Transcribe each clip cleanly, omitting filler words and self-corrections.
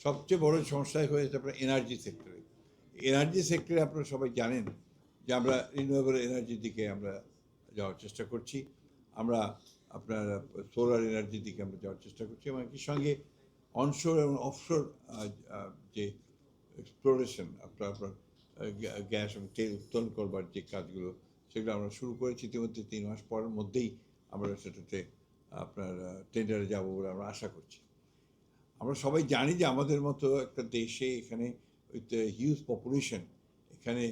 সবচেয়ে বড় সমস্যা হয়েছে আপনার এনার্জি সেক্টরে। এনার্জি সেক্টরে আপনারা সবাই জানেন যে আমরা রিনিউয়েবল এনার্জির দিকে আমরা যাওয়ার চেষ্টা করছি। আমরা আপনার সোলার এনার্জির দিকে আমরা যাওয়ার চেষ্টা করছি এবং একই সঙ্গে অনশোর এবং অফশোর যে এক্সপ্লোরেশন আপনার গ্যাস এবং তেল উত্তোলন করবার যে কাজগুলো সেগুলো আমরা শুরু করেছি ইতিমধ্যে। 3 মাস পরের মধ্যেই আমরা সেটাতে আপনার টেন্ডারে যাব বলে আমরা আশা করছি। আমরা সবাই জানি যে আমাদের মতো একটা দেশে এখানে উইথ হিউজ পপুলেশন, এখানে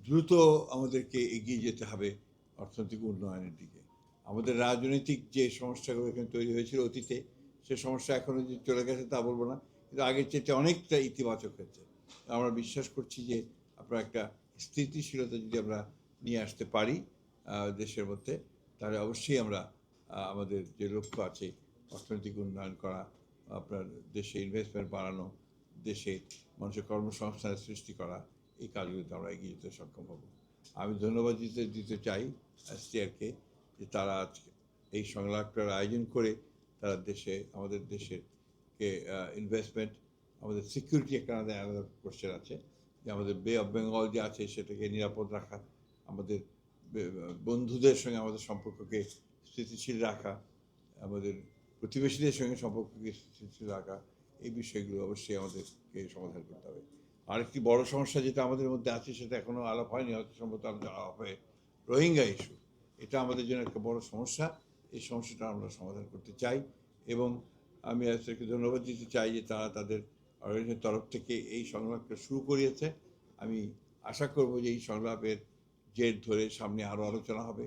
দ্রুত আমাদেরকে এগিয়ে যেতে হবে অর্থনৈতিক উন্নয়নের দিকে। আমাদের রাজনৈতিক যে সমস্যাগুলো এখানে তৈরি হয়েছিল অতীতে, সে সমস্যা এখনও যে চলে গেছে তা বলবো না, কিন্তু আগের চেয়ে অনেকটা ইতিবাচক হয়েছে। আমরা বিশ্বাস করছি যে আপনার একটা স্থিতিশীলতা যদি আমরা নিয়ে আসতে পারি দেশের মধ্যে, তাহলে অবশ্যই আমরা আমাদের যে লক্ষ্য আছে অর্থনৈতিক উন্নয়ন করা, আপনার দেশে ইনভেস্টমেন্ট বাড়ানো, দেশে মানুষের কর্মসংস্থানের সৃষ্টি করা, এই কাজগুলোতে আমরা এগিয়ে যেতে সক্ষম হব। আমি ধন্যবাদ দিতে চাই এসটিআরকে যে তারা আজকে এই সংলাপটার আয়োজন করে তারা আমাদের দেশের ইনভেস্টমেন্ট, আমাদের সিকিউরিটি একটা আলাদা কোশ্চেন আছে যে আমাদের বে অফ বেঙ্গল যে আছে সেটাকে নিরাপদ রাখা, আমাদের বন্ধুদের সঙ্গে আমাদের সম্পর্ককে স্থিতিশীল রাখা, আমাদের প্রতিবেশীদের সঙ্গে সম্পর্ককে স্থিতিশীল রাখা, এই বিষয়গুলো অবশ্যই আমাদেরকে সমাধান করতে হবে। আরেকটি বড় সমস্যা যেটা আমাদের মধ্যে আছে সেটা এখনও আলাপ হয়নি, হয়তো সম্ভবত আলোচনা হবে, রোহিঙ্গা ইস্যু। এটা আমাদের জন্য একটা বড় সমস্যা। এই সমস্যাটা আমরা সমাধান করতে চাই এবং আমি আজকে ধন্যবাদ দিতে চাই যে তারা তাদের অর্গানাইজেশনের তরফ থেকে এই সংলাপটা শুরু করিয়েছে। আমি আশা করব যে এই সংলাপের জের ধরে সামনে আরও আলোচনা হবে।